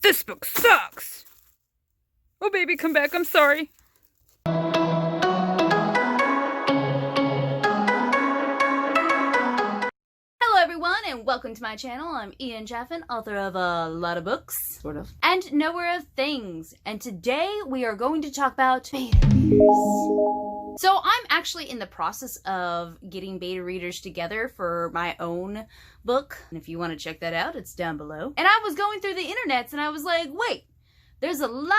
This book sucks! Oh baby, come back, I'm sorry. Hello everyone and welcome to my channel. I'm Ian Chaffin, author of a lot of books, sort of, and knower of things. And today we are going to talk about beta readers. So I'm actually in the process of getting beta readers together for my own book. And if you want to check that out, it's down below. And I was going through the internets and I was like, wait, there's a lot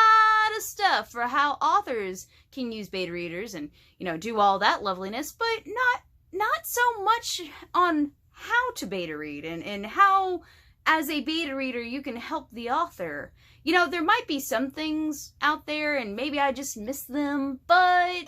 of stuff for how authors can use beta readers and, do all that loveliness, but not so much on how to beta read and how, as a beta reader, you can help the author. There might be some things out there and maybe I just missed them, but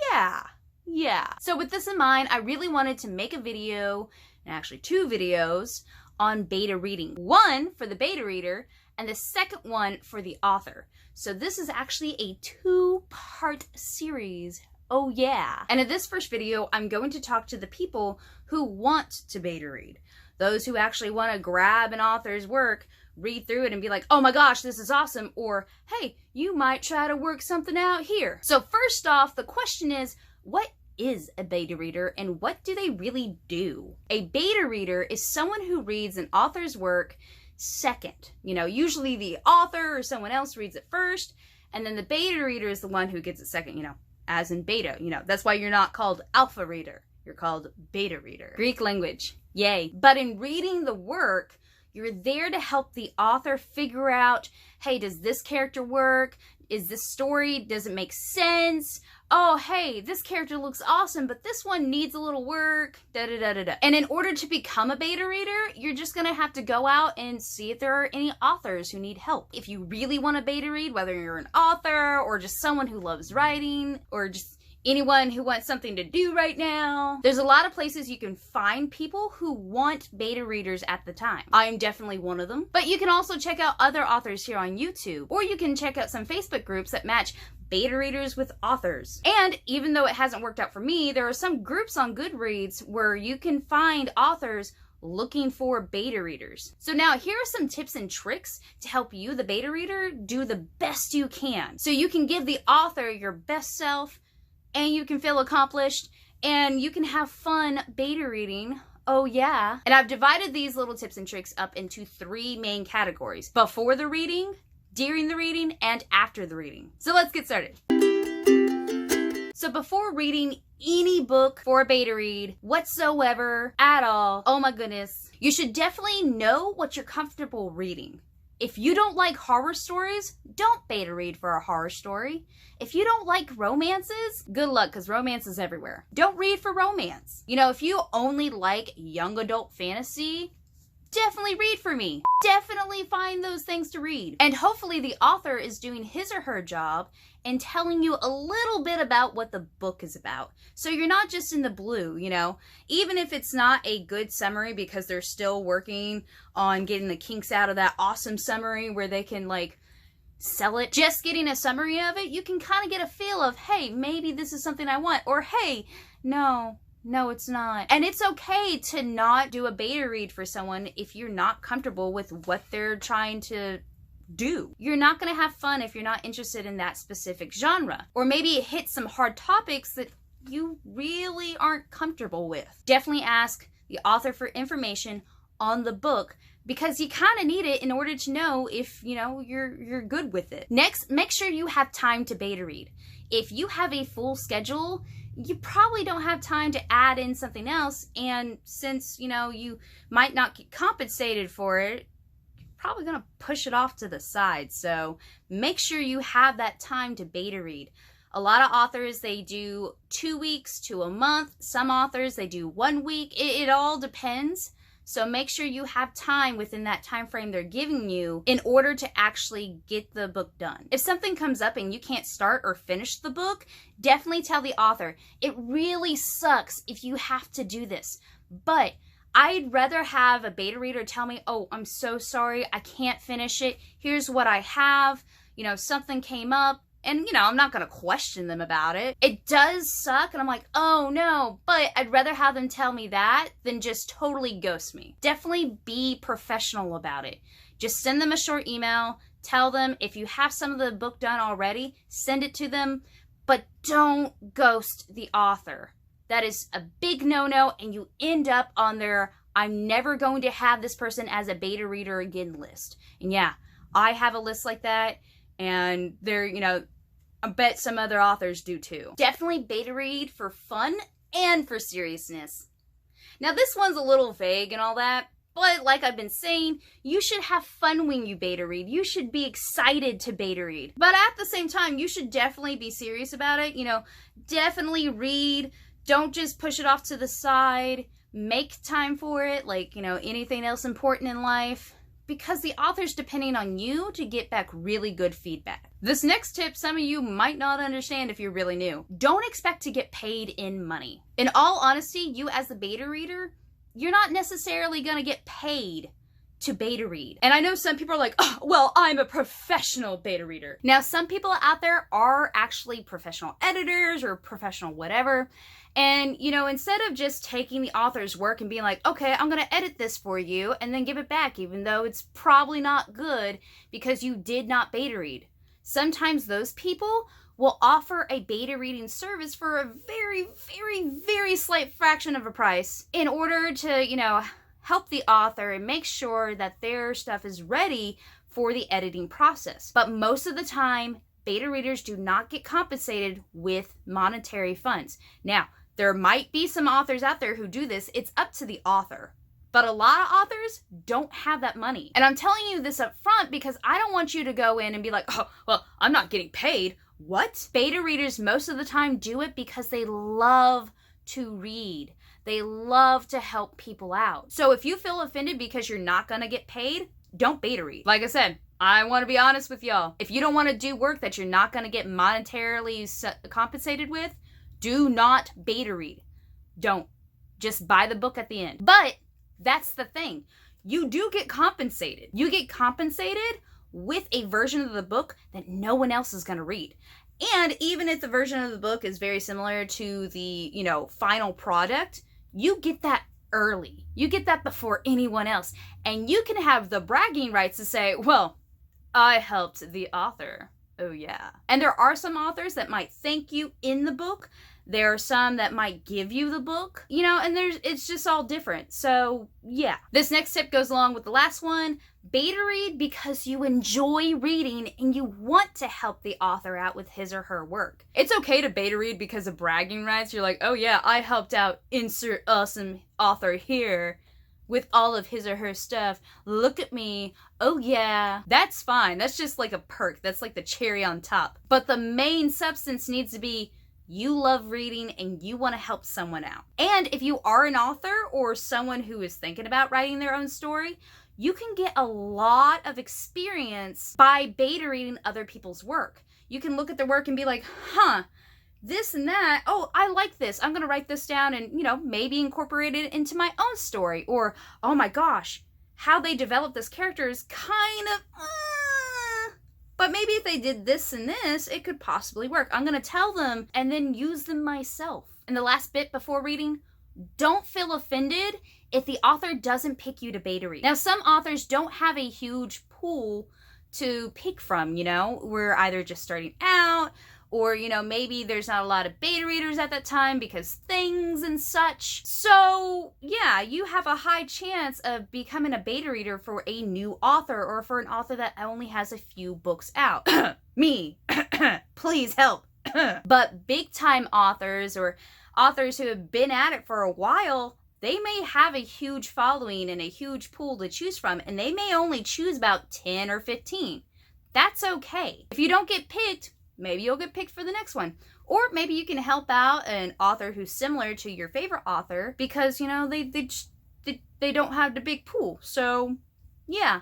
yeah. So with this in mind, I really wanted to make a video, and actually 2 videos, on beta reading. One for the beta reader, and the second one for the author. So this is actually a 2-part series. Oh yeah. And in this first video, I'm going to talk to the people who want to beta read. Those who actually want to grab an author's work, read through it and be like, oh my gosh, this is awesome. Or, hey, you might try to work something out here. So first off, the question is, what is a beta reader and what do they really do? A beta reader is someone who reads an author's work second. Usually the author or someone else reads it first, and then the beta reader is the one who gets it second, as in beta. That's why you're not called alpha reader. You're called beta reader. Greek language, yay. But in reading the work, you're there to help the author figure out, hey, does this character work? Is this story, does it make sense? Oh, hey, this character looks awesome, but this one needs a little work, da-da-da-da-da. And in order to become a beta reader, you're just gonna have to go out and see if there are any authors who need help. If you really want to beta read, whether you're an author or just someone who loves writing or just anyone who wants something to do right now, there's a lot of places you can find people who want beta readers at the time. I'm definitely one of them. But you can also check out other authors here on YouTube, or you can check out some Facebook groups that match beta readers with authors. And even though it hasn't worked out for me, there are some groups on Goodreads where you can find authors looking for beta readers. So now here are some tips and tricks to help you, the beta reader, do the best you can. So you can give the author your best self, and you can feel accomplished, and you can have fun beta reading. Oh yeah. And I've divided these little tips and tricks up into 3 main categories: before the reading, during the reading, and after the reading. So let's get started. So before reading any book for a beta read whatsoever at all, oh my goodness, you should definitely know what you're comfortable reading. If you don't like horror stories, don't beta read for a horror story. If you don't like romances, good luck, because romance is everywhere. Don't read for romance. If you only like young adult fantasy, definitely read for me. Definitely find those things to read. And hopefully the author is doing his or her job and telling you a little bit about what the book is about. So you're not just in the blue, Even if it's not a good summary because they're still working on getting the kinks out of that awesome summary where they can sell it. Just getting a summary of it, you can kind of get a feel of, hey, maybe this is something I want. Or hey, no, it's not. And it's okay to not do a beta read for someone if you're not comfortable with what they're trying to do. You're not going to have fun if you're not interested in that specific genre. Or maybe it hits some hard topics that you really aren't comfortable with. Definitely ask the author for information on the book, because you kind of need it in order to know if, you're good with it. Next, make sure you have time to beta read. If you have a full schedule, you probably don't have time to add in something else, and since, you might not get compensated for it, you're probably going to push it off to the side. So make sure you have that time to beta read. A lot of authors, they do 2 weeks to a month. Some authors, they do 1 week. It all depends. So make sure you have time within that time frame they're giving you in order to actually get the book done. If something comes up and you can't start or finish the book, definitely tell the author, it really sucks if you have to do this, but I'd rather have a beta reader tell me, oh, I'm so sorry, I can't finish it. Here's what I have. Something came up. And, I'm not going to question them about it. It does suck, and I'm like, oh no, but I'd rather have them tell me that than just totally ghost me. Definitely be professional about it. Just send them a short email, Tell them if you have some of the book done already, send it to them, but don't ghost the author. That is a big no-no, and you end up on their I'm never going to have this person as a beta reader again list. And yeah, I have a list like that, and they're, I bet some other authors do too. Definitely beta read for fun and for seriousness. Now this one's a little vague and all that, but like I've been saying, you should have fun when you beta read. You should be excited to beta read. But at the same time, you should definitely be serious about it. Definitely read. Don't just push it off to the side. Make time for it, like, anything else important in life. Because the author's depending on you to get back really good feedback. This next tip, some of you might not understand if you're really new. Don't expect to get paid in money. In all honesty, you as the beta reader, you're not necessarily going to get paid to beta read. And I know some people are like, oh, well, I'm a professional beta reader. Now, some people out there are actually professional editors or professional whatever. And, instead of just taking the author's work and being like, okay, I'm going to edit this for you and then give it back, even though it's probably not good because you did not beta read. Sometimes those people will offer a beta reading service for a very, very, very slight fraction of a price in order to, help the author and make sure that their stuff is ready for the editing process. But most of the time, beta readers do not get compensated with monetary funds. Now, there might be some authors out there who do this. It's up to the author. But a lot of authors don't have that money. And I'm telling you this up front because I don't want you to go in and be like, oh, well, I'm not getting paid. What? Beta readers most of the time do it because they love to read. They love to help people out. So if you feel offended because you're not going to get paid, don't beta read. Like I said, I want to be honest with y'all. If you don't want to do work that you're not going to get monetarily compensated with, do not beta read. Don't. Just buy the book at the end. But that's the thing. You do get compensated. You get compensated with a version of the book that no one else is going to read. And even if the version of the book is very similar to the, final product, you get that early. You get that before anyone else. And you can have the bragging rights to say, well, I helped the author. Oh yeah. And there are some authors that might thank you in the book. There are some that might give you the book, and it's just all different. So yeah. This next tip goes along with the last one. Beta read because you enjoy reading and you want to help the author out with his or her work. It's okay to beta read because of bragging rights. You're like, oh yeah, I helped out insert awesome author here with all of his or her stuff. Look at me. Oh yeah. That's fine. That's just like a perk. That's like the cherry on top. But the main substance needs to be you love reading and you want to help someone out. And if you are an author or someone who is thinking about writing their own story, you can get a lot of experience by beta reading other people's work. You can look at their work and be like, this and that. Oh, I like this. I'm going to write this down and, maybe incorporate it into my own story. Or, oh my gosh, how they developed this character is kind of, but maybe if they did this and this, it could possibly work. I'm going to tell them and then use them myself. And the last bit before reading, don't feel offended if the author doesn't pick you to beta read. Now, some authors don't have a huge pool to pick from, We're either just starting out or, maybe there's not a lot of beta readers at that time because things and such. So, yeah, you have a high chance of becoming a beta reader for a new author or for an author that only has a few books out. Me. Please help. But big time authors or authors who have been at it for a while, they may have a huge following and a huge pool to choose from, and they may only choose about 10 or 15. That's okay. If you don't get picked, maybe you'll get picked for the next one. Or maybe you can help out an author who's similar to your favorite author because, they don't have the big pool. So, yeah.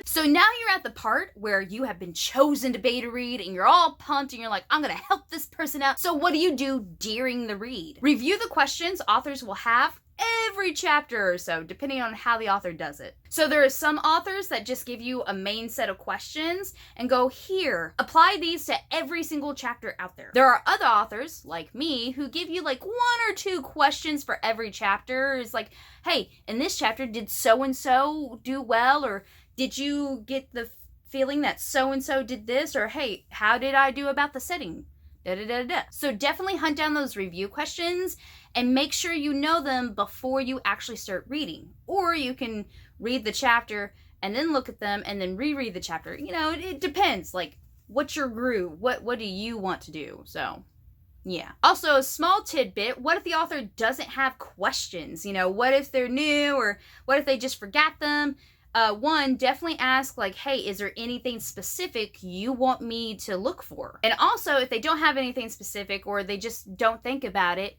So now you're at the part where you have been chosen to beta read and you're all pumped and you're like, I'm going to help this person out. So what do you do during the read? Review the questions authors will have every chapter or so, depending on how the author does it. So there are some authors that just give you a main set of questions and go, here, apply these to every single chapter out there. There are other authors, like me, who give you like 1 or 2 questions for every chapter. It's like, hey, in this chapter, did so-and-so do well? Or Did you get the feeling that so-and-so did this? Or, hey, how did I do about the setting? Da, da, da, da. So definitely hunt down those review questions and make sure you know them before you actually start reading. Or you can read the chapter and then look at them and then reread the chapter. You know, it depends. Like, what's your groove? What do you want to do? So, yeah. Also, a small tidbit, what if the author doesn't have questions? You know, what if they're new, or what if they just forgot them? One, definitely ask, like, hey, is there anything specific you want me to look for? And also, if they don't have anything specific or they just don't think about it,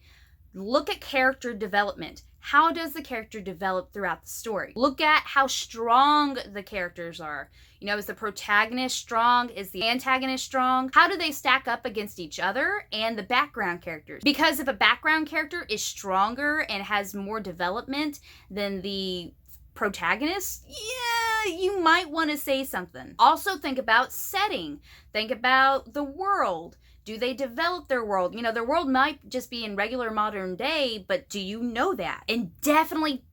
look at character development. How does the character develop throughout the story? Look at how strong the characters are. You know, is the protagonist strong? Is the antagonist strong? How do they stack up against each other and the background characters? Because if a background character is stronger and has more development than the protagonist, yeah, you might want to say something. Also, think about setting. Think about the world. Do they develop their world? You know, their world might just be in regular modern day, but do you know that? And definitely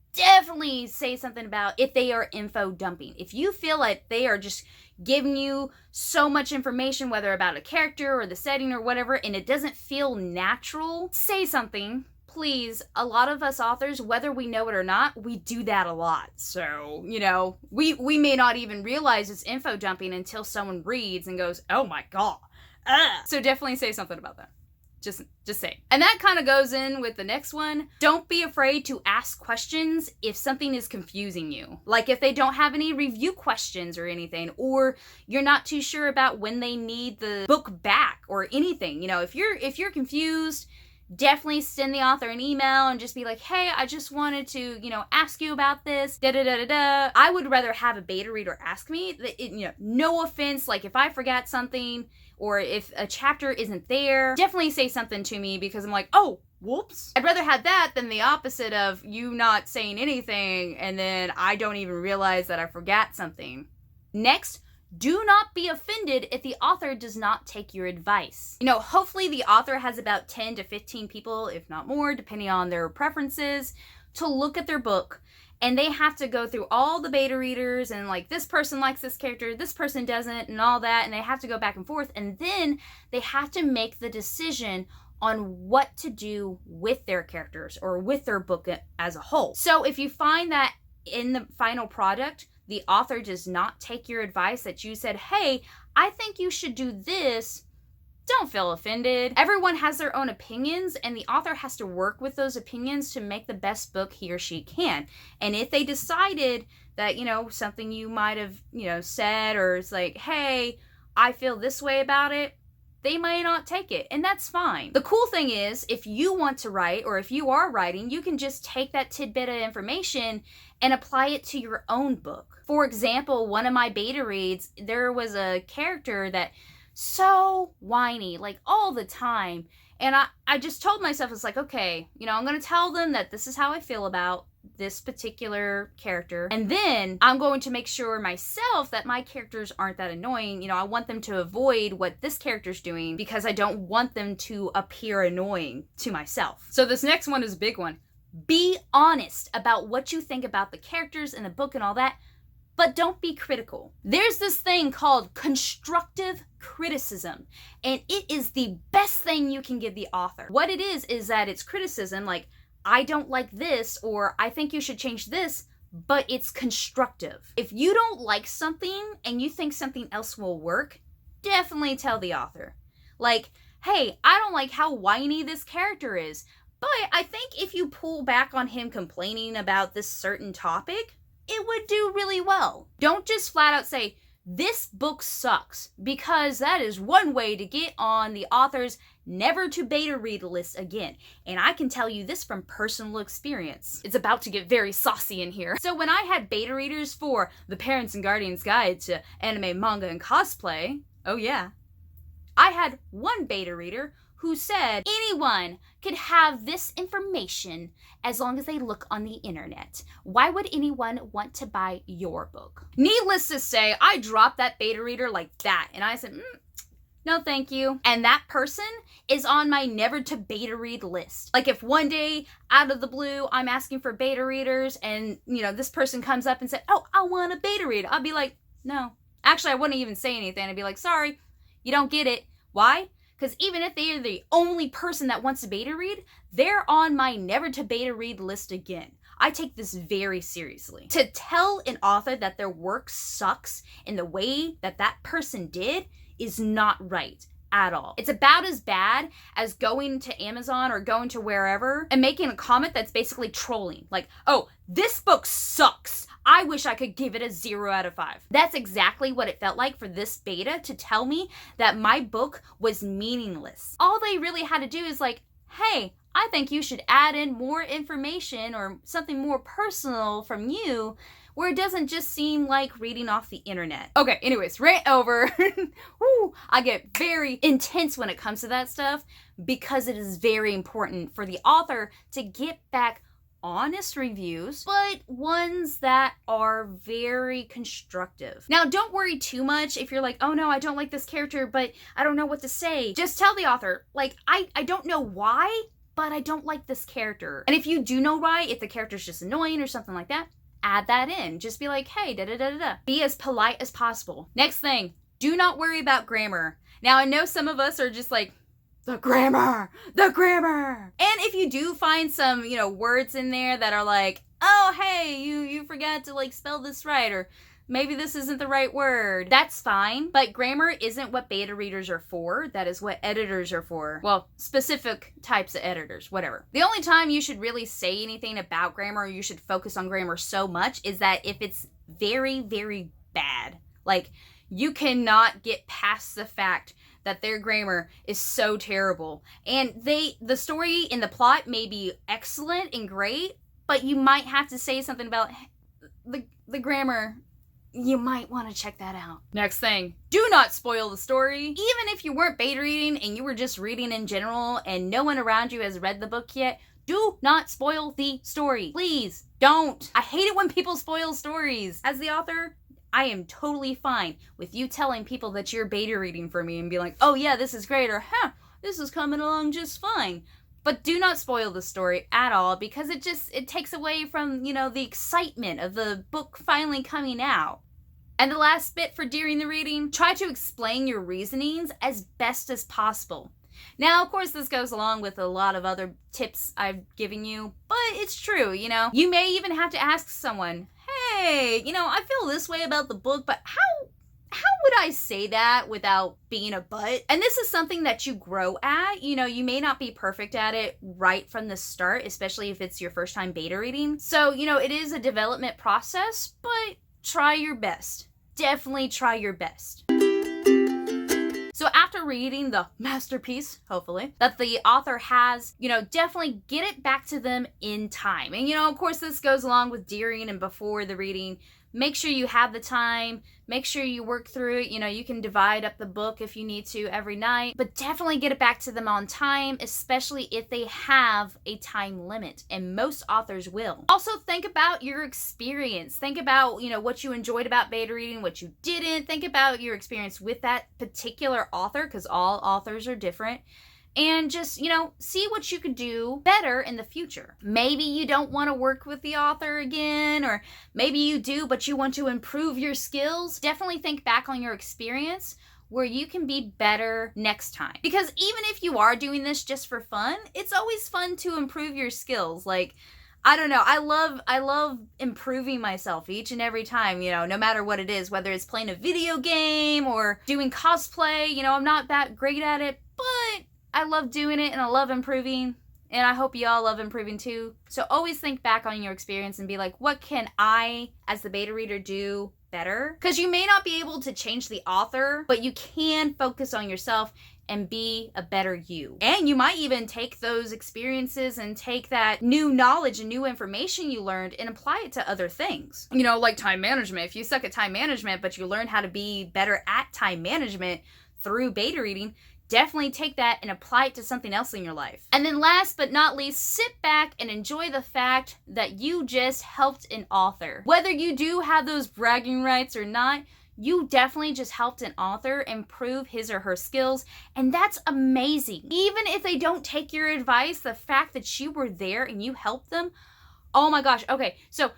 say something about if they are info dumping. If you feel like they are just giving you so much information, whether about a character or the setting or whatever, and it doesn't feel natural, say something. Please, a lot of us authors, whether we know it or not, we do that a lot. So, you know, we may not even realize it's info dumping until someone reads and goes, oh my God. So definitely say something about that. Just say. And that kind of goes in with the next one. Don't be afraid to ask questions if something is confusing you. Like if they don't have any review questions or anything, or you're not too sure about when they need the book back or anything. You know, if you're confused, definitely send the author an email and just be like, hey, I just wanted to, you know, ask you about this, da da da da da. I would rather have a beta reader ask me, you know, no offense, like if I forgot something or if a chapter isn't there, definitely say something to me, because I'm like, oh, whoops. I'd rather have that than the opposite of you not saying anything and then I don't even realize that I forgot something. Next, do not be offended if the author does not take your advice. You know, hopefully the author has about 10 to 15 people, if not more, depending on their preferences, to look at their book. And they have to go through all the beta readers and like, this person likes this character, this person doesn't, and all that. And they have to go back and forth. And then they have to make the decision on what to do with their characters or with their book as a whole. So if you find that in the final product, the author does not take your advice, that you said, hey, I think you should do this, don't feel offended. Everyone has their own opinions, and the author has to work with those opinions to make the best book he or she can. And if they decided that, you know, something you might have, you know, said, or it's like, hey, I feel this way about it, they may not take it, and that's fine. The cool thing is, if you want to write, or if you are writing, you can just take that tidbit of information and apply it to your own book. For example, one of my beta reads, there was a character that so whiny, like all the time. And I just told myself, it's like, okay, you know, I'm going to tell them that this is how I feel about this particular character. And then I'm going to make sure myself that my characters aren't that annoying. You know, I want them to avoid what this character's doing because I don't want them to appear annoying to myself. So this next one is a big one. Be honest about what you think about the characters in the book and all that, but don't be critical. There's this thing called constructive criticism, and it is the best thing you can give the author. What it is that it's criticism, like, I don't like this, or I think you should change this, but it's constructive. If you don't like something and you think something else will work, definitely tell the author. Like, hey, I don't like how whiny this character is, but I think if you pull back on him complaining about this certain topic, it would do really well. Don't just flat out say, this book sucks, because that is one way to get on the author's never to beta read list again. And I can tell you this from personal experience. It's about to get very saucy in here. So when I had beta readers for The Parents and Guardians Guide to Anime, Manga, and Cosplay, oh yeah, I had one beta reader who said anyone could have this information as long as they look on the internet. Why would anyone want to buy your book? Needless to say, I dropped that beta reader like that, and I said, No, thank you. And that person is on my never to beta read list. Like if one day out of the blue, I'm asking for beta readers and, this person comes up and said, oh, I want a beta read. I'll be like, no. Actually, I wouldn't even say anything. I'd be like, sorry, you don't get it. Why? Because even if they are the only person that wants to beta read, they're on my never to beta read list again. I take this very seriously. To tell an author that their work sucks in the way that that person did is not right at all. It's about as bad as going to Amazon or going to wherever and making a comment that's basically trolling. Like, oh, this book sucks. I wish I could give it a 0 out of 5. That's exactly what it felt like for this beta to tell me that my book was meaningless. All they really had to do is like, hey, I think you should add in more information or something more personal from you where it doesn't just seem like reading off the internet. Okay, anyways, rant over. Woo, I get very intense when it comes to that stuff because it is very important for the author to get back honest reviews, but ones that are very constructive. Now, don't worry too much if you're like, oh no, I don't like this character, but I don't know what to say. Just tell the author, like, I don't know why, but I don't like this character. And if you do know why, if the character's just annoying or something like that, add that in. Just be like, hey, da-da-da-da-da. Be as polite as possible. Next thing, do not worry about grammar. Now, I know some of us are just like, the grammar. And if you do find some, words in there that are like, oh, hey, you forgot to like spell this right, or maybe this isn't the right word. That's fine, but grammar isn't what beta readers are for. That is what editors are for. Well, specific types of editors, whatever. The only time you should really say anything about grammar, or you should focus on grammar so much, is that if it's very, very bad. Like, you cannot get past the fact that their grammar is so terrible. And the story and the plot may be excellent and great, but you might have to say something about the grammar. You might want to check that out. Next thing, do not spoil the story. Even if you weren't beta reading and you were just reading in general and no one around you has read the book yet, do not spoil the story. Please don't. I hate it when people spoil stories. As the author, I am totally fine with you telling people that you're beta reading for me and be like, oh yeah, this is great, or this is coming along just fine. But do not spoil the story at all, because it takes away from, the excitement of the book finally coming out. And the last bit for during the reading, try to explain your reasonings as best as possible. Now, of course, this goes along with a lot of other tips I've given you, but it's true, You may even have to ask someone, hey, I feel this way about the book, but how would I say that without being a butt? And this is something that you grow at. You may not be perfect at it right from the start, especially if it's your first time beta reading. So, it is a development process, but try your best. Definitely try your best. So after reading the masterpiece, hopefully, that the author has, definitely get it back to them in time. And, of course, this goes along with during and before the reading. Make sure you have the time. Make sure you work through it. You can divide up the book if you need to every night, but definitely get it back to them on time, especially if they have a time limit, and most authors will. Also, think about your experience. Think about, what you enjoyed about beta reading, what you didn't. Think about your experience with that particular author, because all authors are different. And just, see what you could do better in the future. Maybe you don't want to work with the author again, or maybe you do, but you want to improve your skills. Definitely think back on your experience where you can be better next time. Because even if you are doing this just for fun, it's always fun to improve your skills. Like, I don't know, I love improving myself each and every time, no matter what it is, whether it's playing a video game or doing cosplay. I'm not that great at it, but I love doing it and I love improving, and I hope y'all love improving too. So always think back on your experience and be like, what can I, as the beta reader, do better? Because you may not be able to change the author, but you can focus on yourself and be a better you. And you might even take those experiences and take that new knowledge and new information you learned and apply it to other things. Like time management. If you suck at time management, but you learn how to be better at time management through beta reading, definitely take that and apply it to something else in your life. And then last but not least, sit back and enjoy the fact that you just helped an author. Whether you do have those bragging rights or not, You definitely just helped an author improve his or her skills, and that's amazing. Even if they don't take your advice, the fact that you were there and you helped them, oh my gosh. Okay, so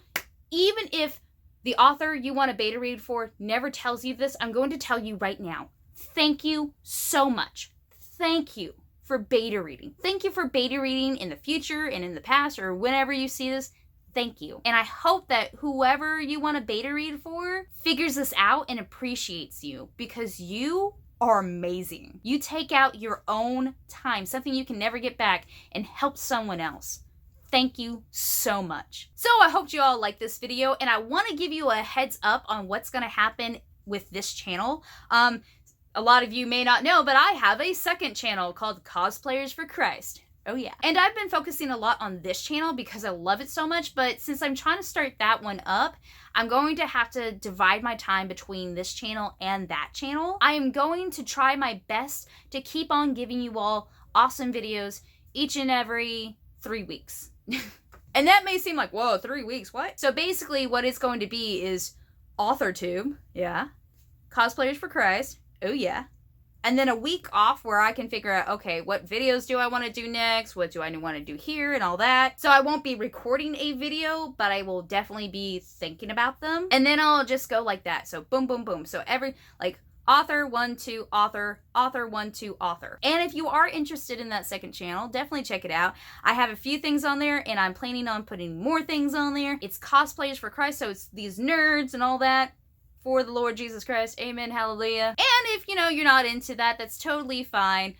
even if the author you want to beta read for never tells you this, I'm going to tell you right now. Thank you so much. Thank you for beta reading. Thank you for beta reading in the future and in the past or whenever you see this. Thank you. And I hope that whoever you want to beta read for figures this out and appreciates you, because you are amazing. You take out your own time, something you can never get back, and help someone else. Thank you so much. So I hope you all like this video, and I want to give you a heads up on what's going to happen with this channel. A lot of you may not know, but I have a second channel called Cosplayers for Christ. Oh yeah. And I've been focusing a lot on this channel because I love it so much, but since I'm trying to start that one up, I'm going to have to divide my time between this channel and that channel. I am going to try my best to keep on giving you all awesome videos each and every 3 weeks. And that may seem like, whoa, 3 weeks, what? So basically what it's going to be is AuthorTube, yeah, Cosplayers for Christ, oh yeah, and then a week off where I can figure out, okay, what videos do I want to do next? What do I want to do here and all that? So I won't be recording a video, but I will definitely be thinking about them. And then I'll just go like that. So boom, boom, boom. So every, like, author 1, 2, author, author 1, 2, author. And if you are interested in that second channel, definitely check it out. I have a few things on there, and I'm planning on putting more things on there. It's Cosplayers for Christ, so it's these nerds and all that. For the Lord Jesus Christ, amen, hallelujah. And if, you know, you're not into that, that's totally fine.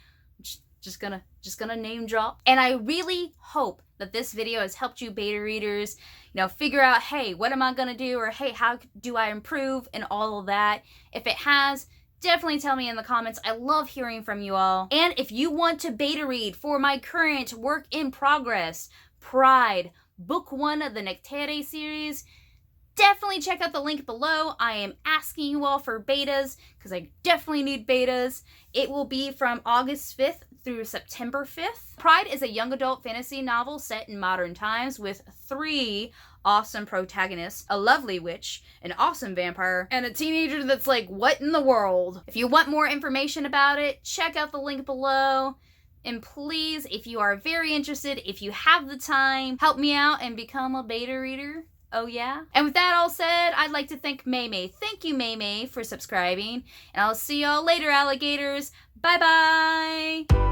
Just gonna name drop. And I really hope that this video has helped you beta readers, you know, figure out, hey, what am I gonna do? Or hey, how do I improve? And all of that. If it has, definitely tell me in the comments. I love hearing from you all. And if you want to beta read for my current work in progress, Pride, book 1 of the Nectaire series, definitely check out the link below. I am asking you all for betas because I definitely need betas. It will be from August 5th through September 5th. Pride is a young adult fantasy novel set in modern times with 3 awesome protagonists, a lovely witch, an awesome vampire, and a teenager that's like, what in the world? If you want more information about it, check out the link below. And please, if you are very interested, if you have the time, help me out and become a beta reader. Oh yeah? And with that all said, I'd like to thank Maymay. Thank you, Maymay, for subscribing. And I'll see y'all later, alligators. Bye-bye!